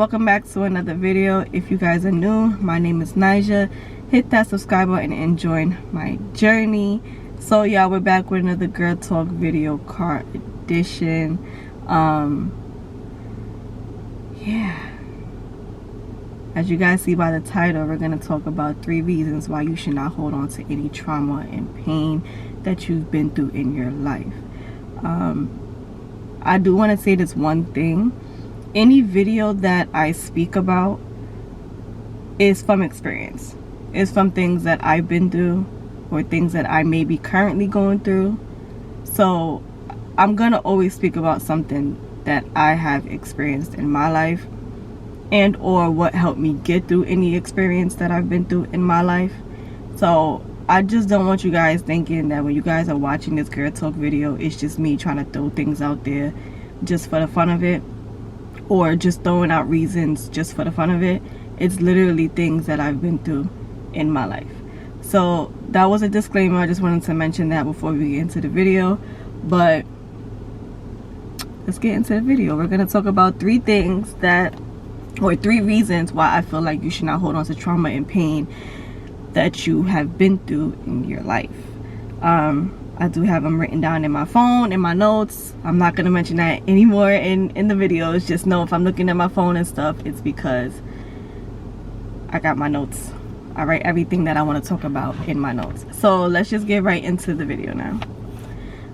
welcome back to another video. If you guys are new, my name is Naijah. Hit that subscribe button and join my journey. So yeah, we're back with another girl talk video card edition. Yeah, as you guys see by the title, we're going to talk about 3 reasons why you should not hold on to any trauma and pain that you've been through in your life. I do want to say this one thing. Any video that I speak about is from experience. It's from things that I've been through or things that I may be currently going through. So I'm going to always speak about something that I have experienced in my life and or what helped me get through any experience that I've been through in my life. So I just don't want you guys thinking that when you guys are watching this girl talk video, it's just me trying to throw things out there just for the fun of it, or just throwing out reasons just for the fun of it. It's literally things that I've been through in my life. So that was a disclaimer. I just wanted to mention that before we get into the video. But let's get into the video. We're going to talk about 3 things that, or 3 reasons why I feel like you should not hold on to trauma and pain that you have been through in your life. I do have them written down in my phone, in my notes. I'm not going to mention that anymore in the videos. Just know if I'm looking at my phone and stuff, it's because I got my notes. I write everything that I want to talk about in my notes. So let's just get right into the video now.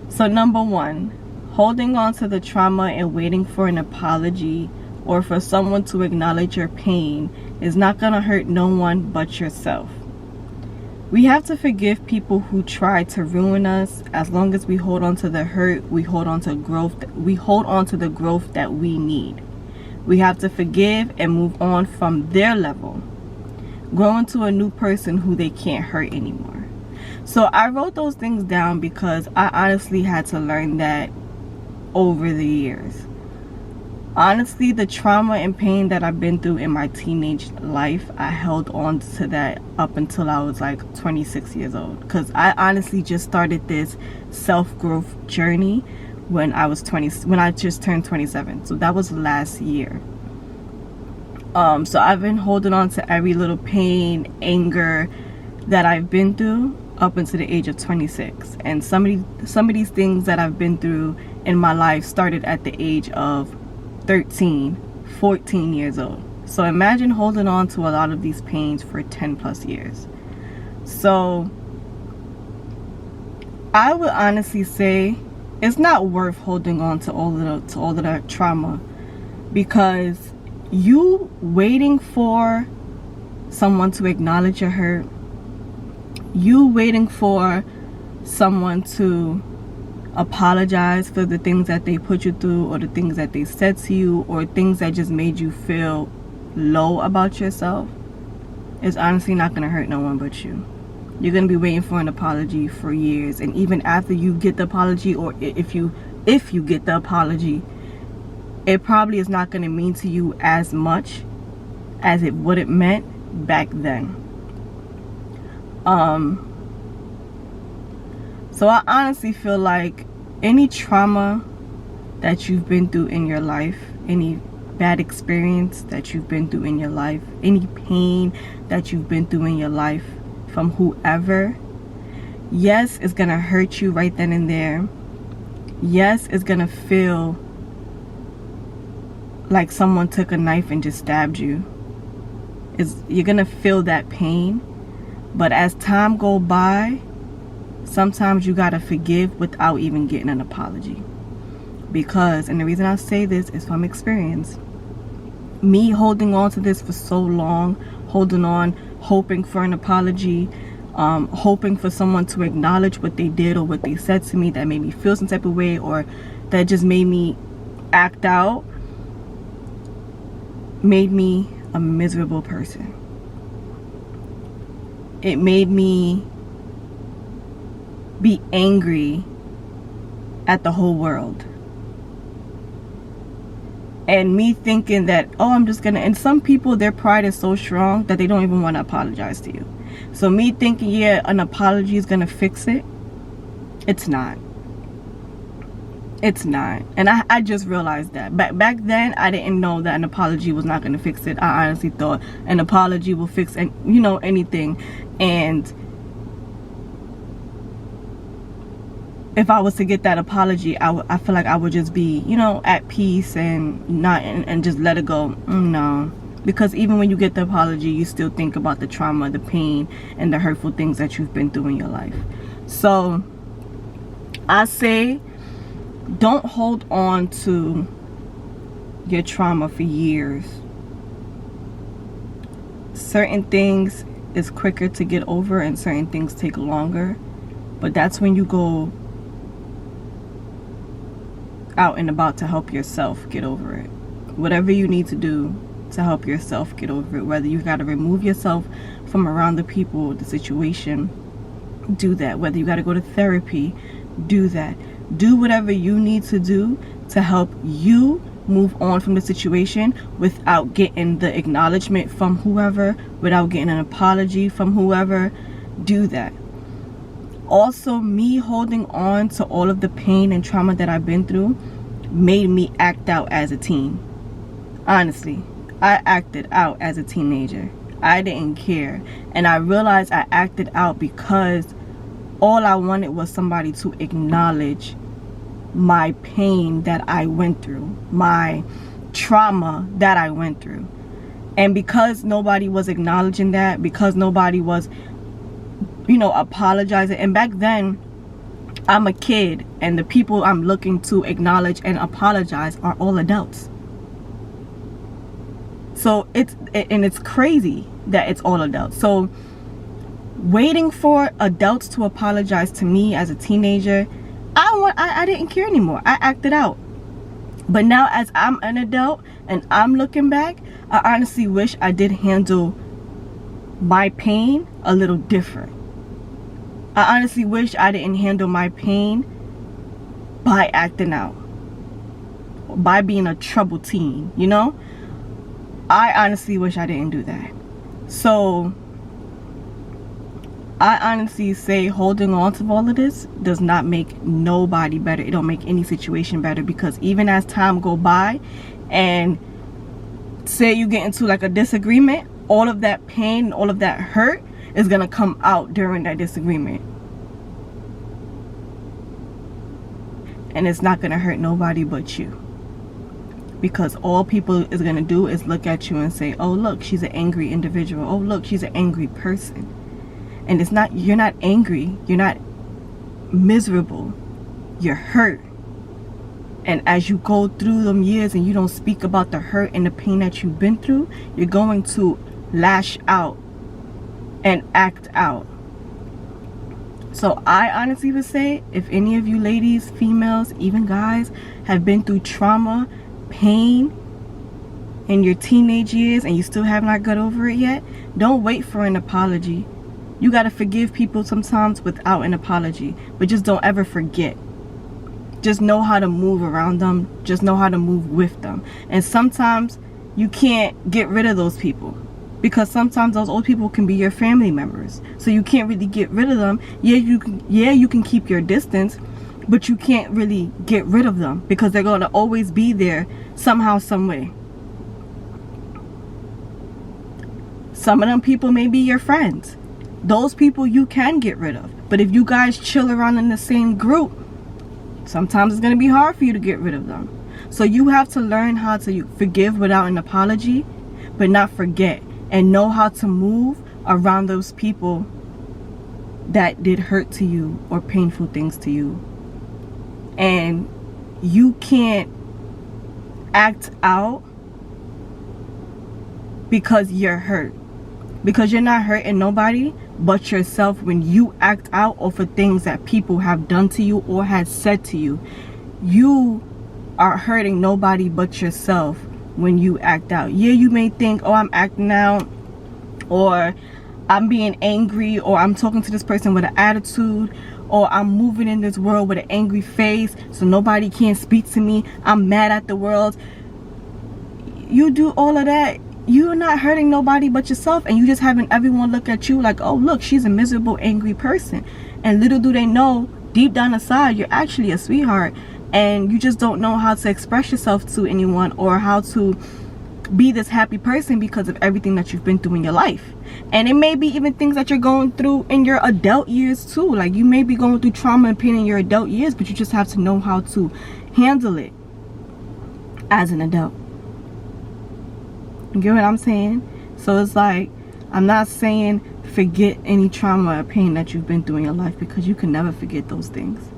So number 1, holding on to the trauma and waiting for an apology or for someone to acknowledge your pain is not going to hurt no one but yourself. We have to forgive people who try to ruin us. As long as we hold on to the hurt, we hold on to growth. We hold on to the growth that we need. We have to forgive and move on from their level. Grow into a new person who they can't hurt anymore. So I wrote those things down because I honestly had to learn that over the years. Honestly, the trauma and pain that I've been through in my teenage life, I held on to that up until I was like 26 years old. Because I honestly just started this self-growth journey when I was when I just turned 27. So that was last year. So I've been holding on to every little pain, anger that I've been through up until the age of 26. And some of these things that I've been through in my life started at the age of 13, 14 years old. So imagine holding on to a lot of these pains for 10 plus years. So I would honestly say it's not worth holding on to all of that trauma, because you waiting for someone to acknowledge your hurt, you waiting for someone to apologize for the things that they put you through or the things that they said to you or things that just made you feel low about yourself, is honestly not going to hurt no one but you. You're going to be waiting for an apology for years, and even after you get the apology, or if you get the apology, it probably is not going to mean to you as much as what it meant back then. So I honestly feel like any trauma that you've been through in your life, any bad experience that you've been through in your life, any pain that you've been through in your life from whoever, yes, it's going to hurt you right then and there. Yes, it's going to feel like someone took a knife and just stabbed you. You're going to feel that pain. But as time goes by, sometimes you gotta forgive without even getting an apology. Because, and the reason I say this is from experience, me holding on to this for so long, holding on, hoping for an apology, hoping for someone to acknowledge what they did or what they said to me that made me feel some type of way, or that just made me act out, made me a miserable person. It made me be angry at the whole world. And me thinking that, oh, I'm just gonna, and some people, their pride is so strong that they don't even want to apologize to you. So me thinking, yeah, an apology is gonna fix it, it's not. It's not. And I just realized that. Back then, I didn't know that an apology was not going to fix it. I honestly thought an apology will fix, anything. And if I was to get that apology, I feel like I would just be, at peace and just let it go. No. Because even when you get the apology, you still think about the trauma, the pain, and the hurtful things that you've been through in your life. So I say, don't hold on to your trauma for years. Certain things is quicker to get over and certain things take longer. But that's when you go out and about to help yourself get over it. Whatever you need to do to help yourself get over it, whether you got to remove yourself from around the people, the situation, do that. Whether you got to go to therapy, do that. Do whatever you need to do to help you move on from the situation without getting the acknowledgement from whoever, without getting an apology from whoever. Do that. Also, me holding on to all of the pain and trauma that I've been through made me act out as a teen. Honestly, I acted out as a teenager. I didn't care. And I realized I acted out because all I wanted was somebody to acknowledge my pain that I went through, my trauma that I went through. And because nobody was acknowledging that, because nobody was, apologizing. And back then, I'm a kid, and the people I'm looking to acknowledge and apologize are all adults. So it's crazy that it's all adults. So waiting for adults to apologize to me as a teenager, I didn't care anymore. I acted out. But now as I'm an adult and I'm looking back, I honestly wish I did handle my pain a little different. I honestly wish I didn't handle my pain by acting out, by being a troubled teen, I honestly wish I didn't do that. So I honestly say holding on to all of this does not make nobody better. It don't make any situation better, because even as time go by and say you get into like a disagreement, all of that pain, all of that hurt is going to come out during that disagreement. And it's not going to hurt nobody but you. Because all people is going to do is look at you and say, oh, look, she's an angry individual. Oh, look, she's an angry person. And it's not, you're not angry. You're not miserable. You're hurt. And as you go through them years and you don't speak about the hurt and the pain that you've been through, you're going to lash out and act out. So I honestly would say, if any of you ladies, females, even guys, have been through trauma, pain in your teenage years and you still have not got over it yet, don't wait for an apology. You got to forgive people sometimes without an apology, but just don't ever forget. Just know how to move around them. Just know how to move with them. And sometimes you can't get rid of those people, because sometimes those old people can be your family members. So you can't really get rid of them. Yeah, you can keep your distance, but you can't really get rid of them because they're going to always be there somehow, some way. Some of them people may be your friends. Those people you can get rid of. But if you guys chill around in the same group, sometimes it's going to be hard for you to get rid of them. So you have to learn how to forgive without an apology, but not forget, and know how to move around those people that did hurt to you or painful things to you. And you can't act out because you're hurt. Because you're not hurting nobody but yourself when you act out over things that people have done to you or had said to you. You are hurting nobody but yourself when you act out. Yeah, you may think, oh, I'm acting out, or I'm being angry, or I'm talking to this person with an attitude, or I'm moving in this world with an angry face so nobody can speak to me. I'm mad at the world. You do all of that, you're not hurting nobody but yourself, and you just having everyone look at you like, oh, look, she's a miserable, angry person. And little do they know, deep down inside, you're actually a sweetheart and you just don't know how to express yourself to anyone or how to be this happy person because of everything that you've been through in your life. And it may be even things that you're going through in your adult years too. Like, you may be going through trauma and pain in your adult years, but you just have to know how to handle it as an adult. You get what I'm saying? So it's like, I'm not saying forget any trauma or pain that you've been through in your life, because you can never forget those things.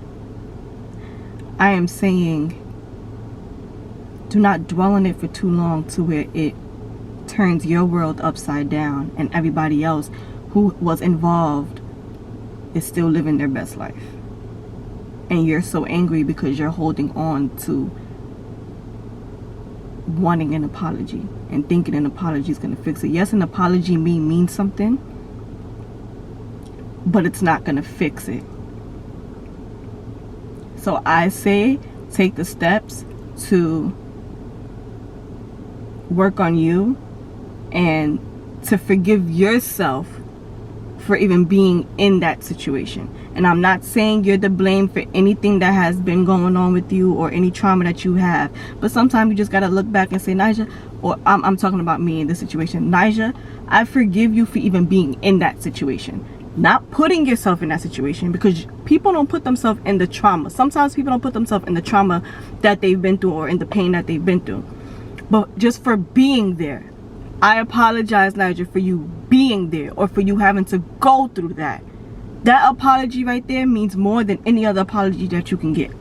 I am saying, do not dwell on it for too long to where it turns your world upside down and everybody else who was involved is still living their best life. And you're so angry because you're holding on to wanting an apology and thinking an apology is going to fix it. Yes, an apology means something, but it's not going to fix it. So I say, take the steps to work on you and to forgive yourself for even being in that situation. And I'm not saying you're to blame for anything that has been going on with you or any trauma that you have, but sometimes you just gotta look back and say, Naijah, or I'm talking about me in this situation, Naijah, I forgive you for even being in that situation. Not putting yourself in that situation, because people don't put themselves in the trauma. Sometimes people don't put themselves in the trauma that they've been through or in the pain that they've been through, but just for being there. I apologize, Naijah, for you being there or for you having to go through that. That apology right there means more than any other apology that you can get.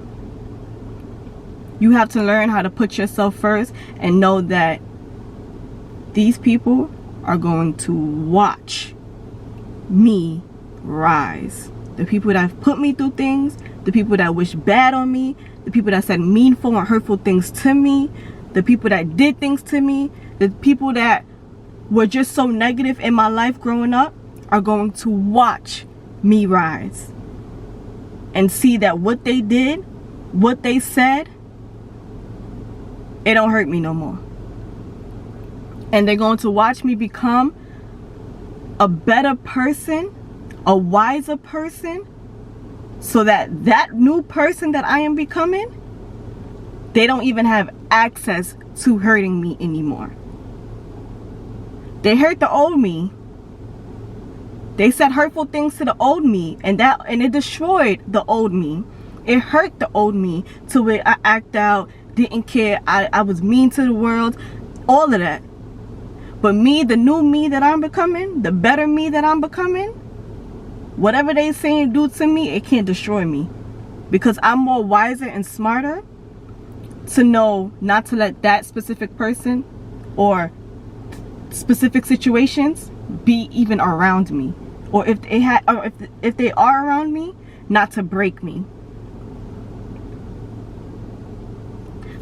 You have to learn how to put yourself first and know that these people are going to watch me rise. The people that have put me through things, the people that wish bad on me, the people that said meanful and hurtful things to me, the people that did things to me, the people that were just so negative in my life growing up are going to watch me rise and see that what they did, what they said, it don't hurt me no more. And they're going to watch me become a better person, a wiser person, so that that new person that I am becoming, they don't even have access to hurting me anymore. They hurt the old me. They said hurtful things to the old me, and it destroyed the old me. It hurt the old me to where I act out, didn't care, I was mean to the world, all of that. But me, the new me that I'm becoming, the better me that I'm becoming, whatever they say and do to me, it can't destroy me, because I'm more wiser and smarter to know not to let that specific person or specific situations be even around me, or if they are around me, not to break me.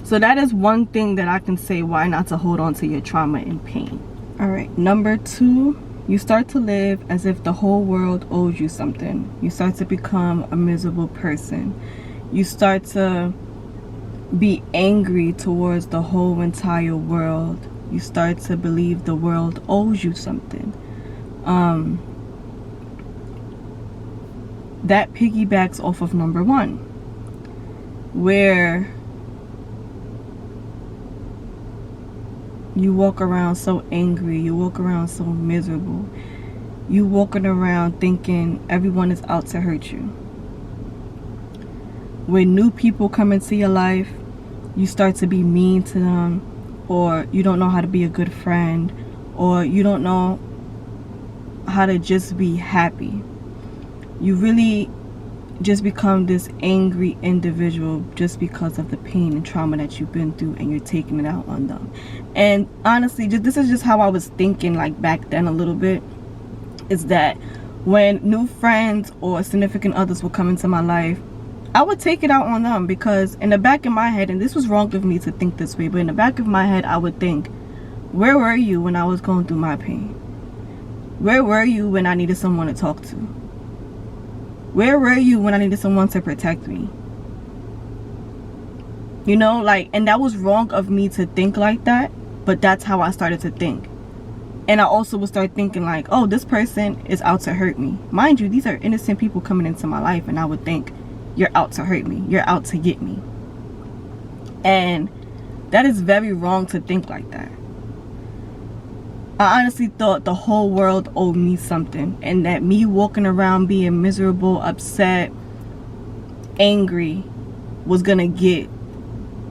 So that is one thing that I can say why not to hold on to your trauma and pain. All right, number 2, you start to live as if the whole world owes you something. You start to become a miserable person. You start to be angry towards the whole entire world. You start to believe the world owes you something. That piggybacks off of number 1, where you walk around so angry, you walk around so miserable, you walking around thinking everyone is out to hurt you. When new people come into your life, you start to be mean to them, or you don't know how to be a good friend, or you don't know how to just be happy. You really just become this angry individual just because of the pain and trauma that you've been through, and you're taking it out on them. And honestly, this is just how I was thinking, like back then a little bit, is that when new friends or significant others would come into my life, I would take it out on them, because in the back of my head, and this was wrong of me to think this way, but in the back of my head I would think, where were you when I was going through my pain? Where were you when I needed someone to talk to? Where were you when I needed someone to protect me? You know, like, and that was wrong of me to think like that, but that's how I started to think. And I also would start thinking like, oh, this person is out to hurt me. Mind you, these are innocent people coming into my life, and I would think, you're out to hurt me. You're out to get me. And that is very wrong to think like that. I honestly thought the whole world owed me something, and that me walking around being miserable, upset, angry was gonna get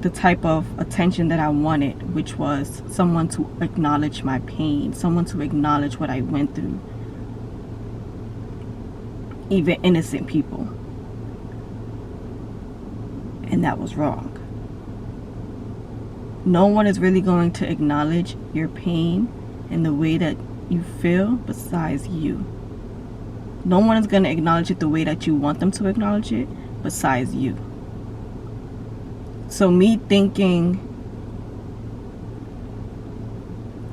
the type of attention that I wanted, which was someone to acknowledge my pain, someone to acknowledge what I went through, even innocent people. And that was wrong. No one is really going to acknowledge your pain and the way that you feel besides you. No one is going to acknowledge it the way that you want them to acknowledge it besides you. So me thinking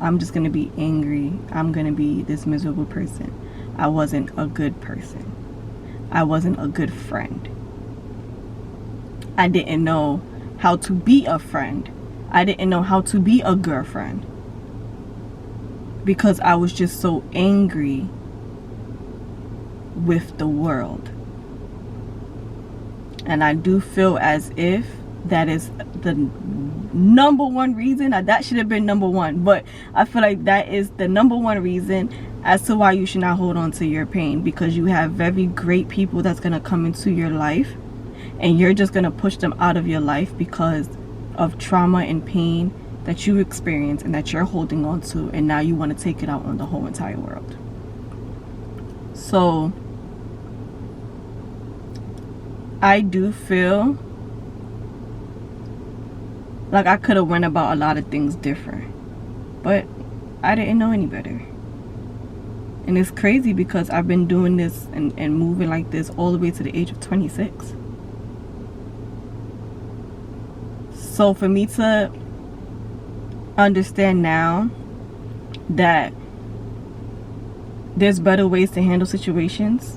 I'm just going to be angry, I'm going to be this miserable person, I wasn't a good person. I wasn't a good friend. I didn't know how to be a friend. I didn't know how to be a girlfriend. Because I was just so angry with the world. And I do feel as if that is the number one reason. That should have been number one, but I feel like that is the number one reason as to why you should not hold on to your pain, because you have very great people that's going to come into your life and you're just going to push them out of your life because of trauma and pain that you experience and that you're holding on to, and now you want to take it out on the whole entire world. So I do feel like I could have went about a lot of things different, but I didn't know any better. And it's crazy because I've been doing this and moving like this all the way to the age of 26. So for me to understand now that there's better ways to handle situations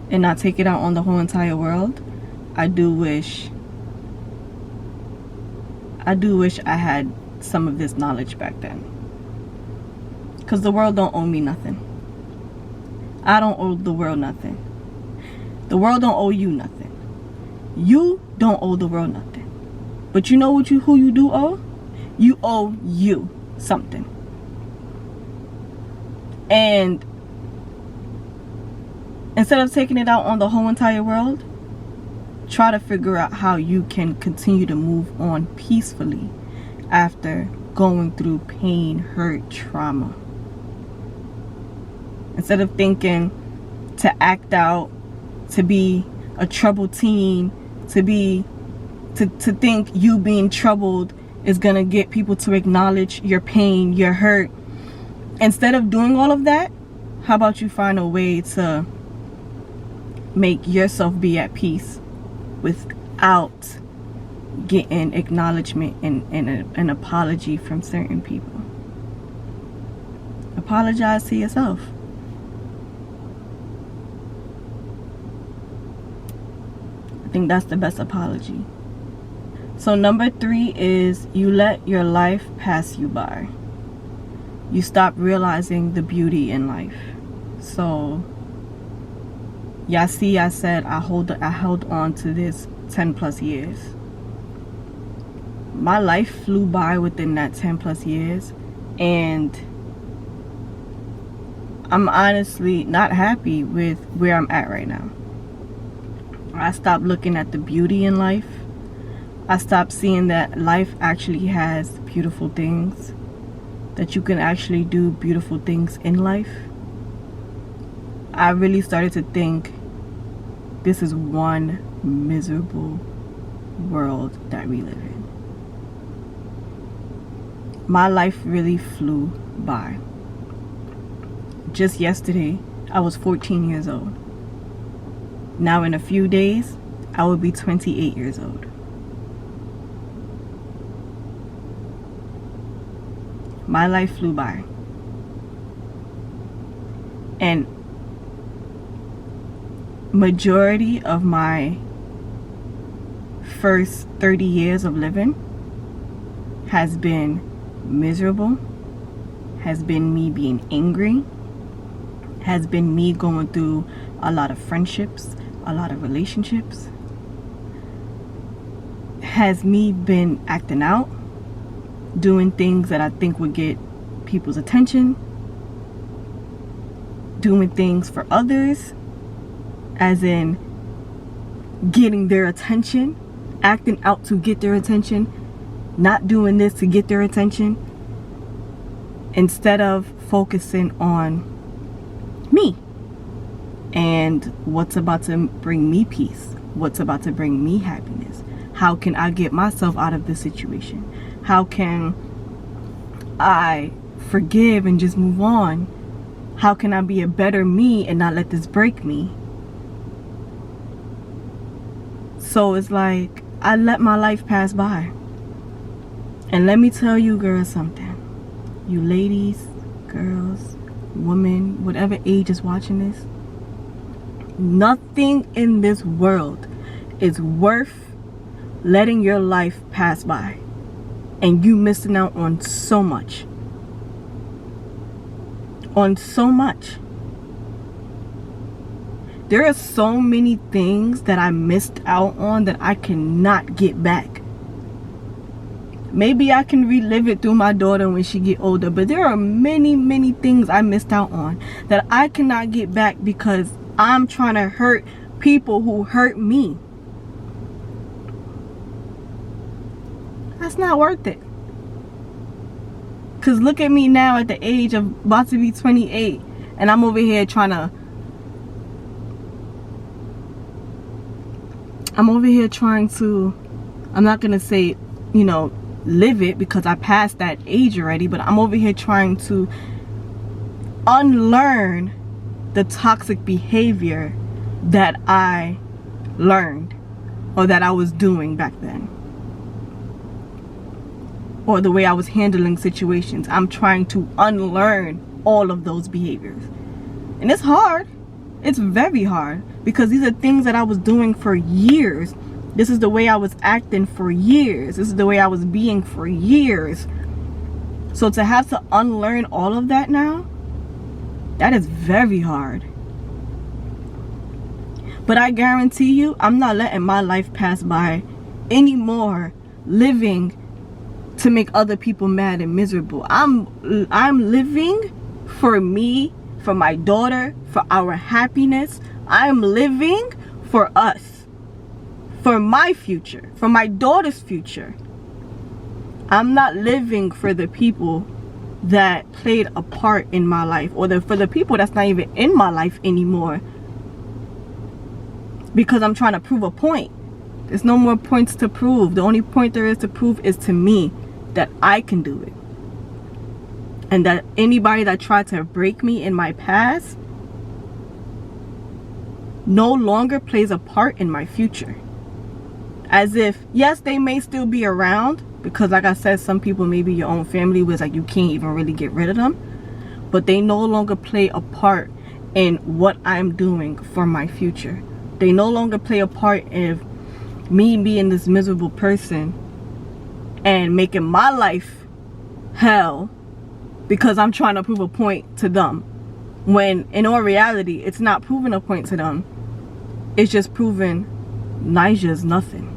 and not take it out on the whole entire world, I do wish I had some of this knowledge back then. Because the world don't owe me nothing. I don't owe the world nothing. The world don't owe you nothing. You don't owe the world nothing. But you know who you do owe? You owe you something. And instead of taking it out on the whole entire world, try to figure out how you can continue to move on peacefully after going through pain, hurt, trauma. Instead of thinking to act out, to be a troubled teen, to think you being troubled is gonna get people to acknowledge your pain, your hurt. Instead of doing all of that, how about you find a way to make yourself be at peace without getting acknowledgement and an apology from certain people. Apologize to yourself. I think that's the best apology. So number 3 is you let your life pass you by. You stop realizing the beauty in life. So y'all see, I said I held on to this 10 plus years. My life flew by within that 10 plus years, and I'm honestly not happy with where I'm at right now. I stopped looking at the beauty in life. I stopped seeing that life actually has beautiful things, that you can actually do beautiful things in life. I really started to think this is one miserable world that we live in. My life really flew by. Just yesterday, I was 14 years old. Now in a few days, I will be 28 years old. My life flew by. And majority of my first 30 years of living has been miserable, has been me being angry, has been me going through a lot of friendships, a lot of relationships, has me been acting out, doing things that I think would get people's attention, doing things for others, as in getting their attention, acting out to get their attention, not doing this to get their attention, instead of focusing on me and what's about to bring me peace, what's about to bring me happiness. How can I get myself out of this situation? How can I forgive and just move on? How can I be a better me and not let this break me? So it's like I let my life pass by. And let me tell you girls something. You ladies, girls, women, whatever age is watching this, nothing in this world is worth letting your life pass by and you missing out on so much. On so much. There are so many things that I missed out on that I cannot get back. Maybe I can relive it through my daughter when she get older, but there are many things I missed out on that I cannot get back because I'm trying to hurt people who hurt me. That's not worth it. Cause look at me now at the age of about to be 28 and I'm over here trying to I'm not gonna say, live it because I passed that age already, but I'm over here trying to unlearn the toxic behavior that I learned or that I was doing back then, or the way I was handling situations. I'm trying to unlearn all of those behaviors, and it's hard. It's very hard because these are things that I was doing for years. This is the way I was acting for years. This is the way I was being for years. So to have to unlearn all of that now, that is very hard. But I guarantee you, I'm not letting my life pass by anymore living to make other people mad and miserable. I'm living for me, for my daughter, for our happiness. I'm living for us, for my future, for my daughter's future. I'm not living for the people that played a part in my life, or for the people that's not even in my life anymore, because I'm trying to prove a point. There's no more points to prove. The only point there is to prove is to me that I can do it, and that anybody that tried to break me in my past no longer plays a part in my future. As if, yes, they may still be around, because like I said, some people, maybe your own family, was like you can't even really get rid of them, but they no longer play a part in what I'm doing for my future. They no longer play a part in me being this miserable person and making my life hell because I'm trying to prove a point to them, when in all reality it's not proving a point to them. It's just proving Naijah's nothing.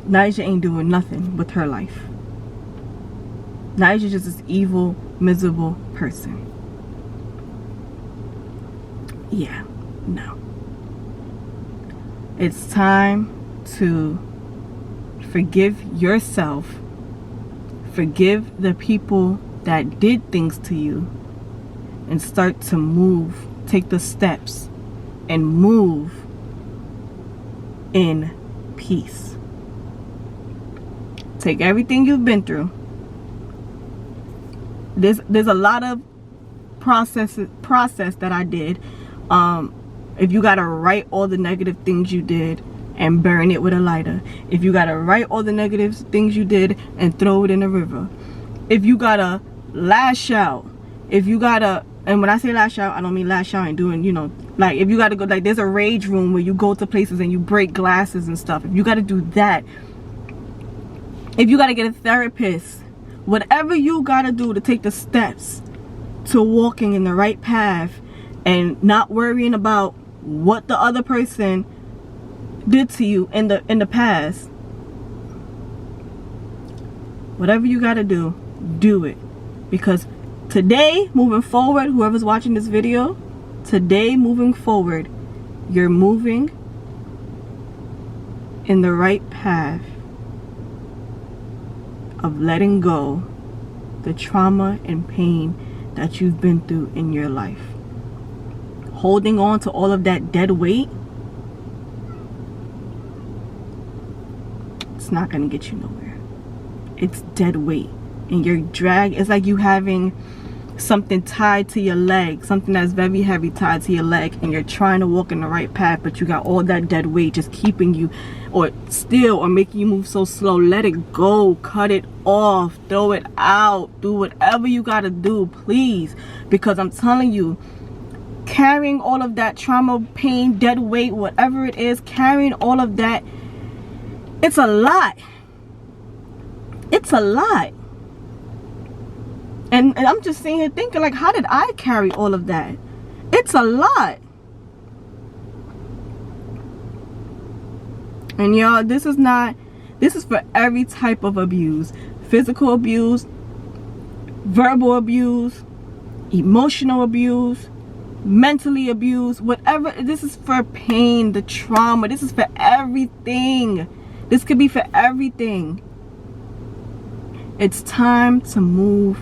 Naijah ain't doing nothing with her life. Naijah's just this evil, miserable person. Yeah, no. It's time to forgive yourself. Forgive the people that did things to you, and start to move. Take the steps and move in peace. Take everything you've been through. There's a lot of process that I did. If you gotta write all the negative things you did and burn it with a lighter, if you gotta write all the negative things you did and throw it in a river, if you gotta lash out, if you gotta, and when I say lash out, I don't mean lash out and doing, like if you gotta go, like there's a rage room where you go to places and you break glasses and stuff. If you gotta do that, if you gotta get a therapist, whatever you gotta do to take the steps to walking in the right path and not worrying about what the other person did to you in the past. Whatever you gotta do, do it. Because today, moving forward, whoever's watching this video, today moving forward, you're moving in the right path of letting go the trauma and pain that you've been through in your life. Holding on to all of that dead weight, it's not gonna get you nowhere. It's dead weight, and you're it's like you having something tied to your leg, something that's very heavy tied to your leg, and you're trying to walk in the right path, but you got all that dead weight just keeping you or making you move so slow. Let it go, cut it off, throw it out, do whatever you gotta do, please. Because I'm telling you, carrying all of that trauma, pain, dead weight, whatever it is, carrying all of that, it's a lot. It's a lot. And I'm just sitting here thinking, like, how did I carry all of that? It's a lot. And y'all, this is for every type of abuse. Physical abuse, verbal abuse, emotional abuse, mentally abuse, whatever. This is for pain, the trauma. This is for everything. This could be for everything. It's time to move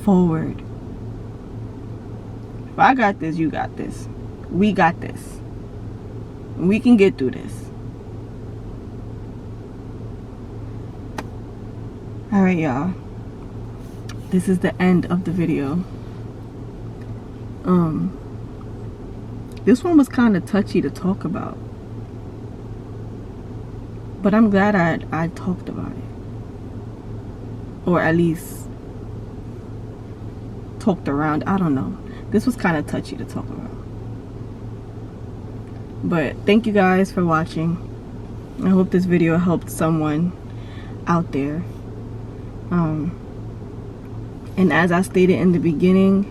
forward. If I got this, you got this. We got this. We can get through this. Alright, y'all. This is the end of the video. This one was kind of touchy to talk about. But I'm glad I talked about it. Or at least talked around. I don't know. This was kind of touchy to talk about. But thank you guys for watching. I hope this video helped someone out there. And as I stated in the beginning,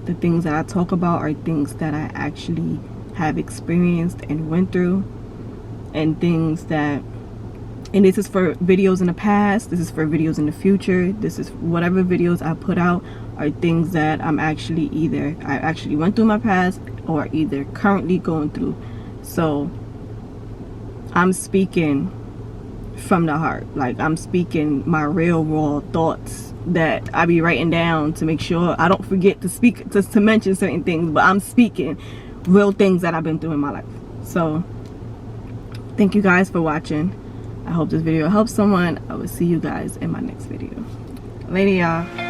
the things that I talk about are things that I actually have experienced and went through, and things that, and this is for videos in the past, this is for videos in the future, this is whatever videos I put out are things that I actually went through in my past, or either currently going through. So I'm speaking from the heart. Like, I'm speaking my real raw thoughts that I be writing down to make sure I don't forget to speak, to mention certain things, but I'm speaking real things that I've been through in my life. So thank you guys for watching. I hope this video helps someone. I will see you guys in my next video. Later, y'all.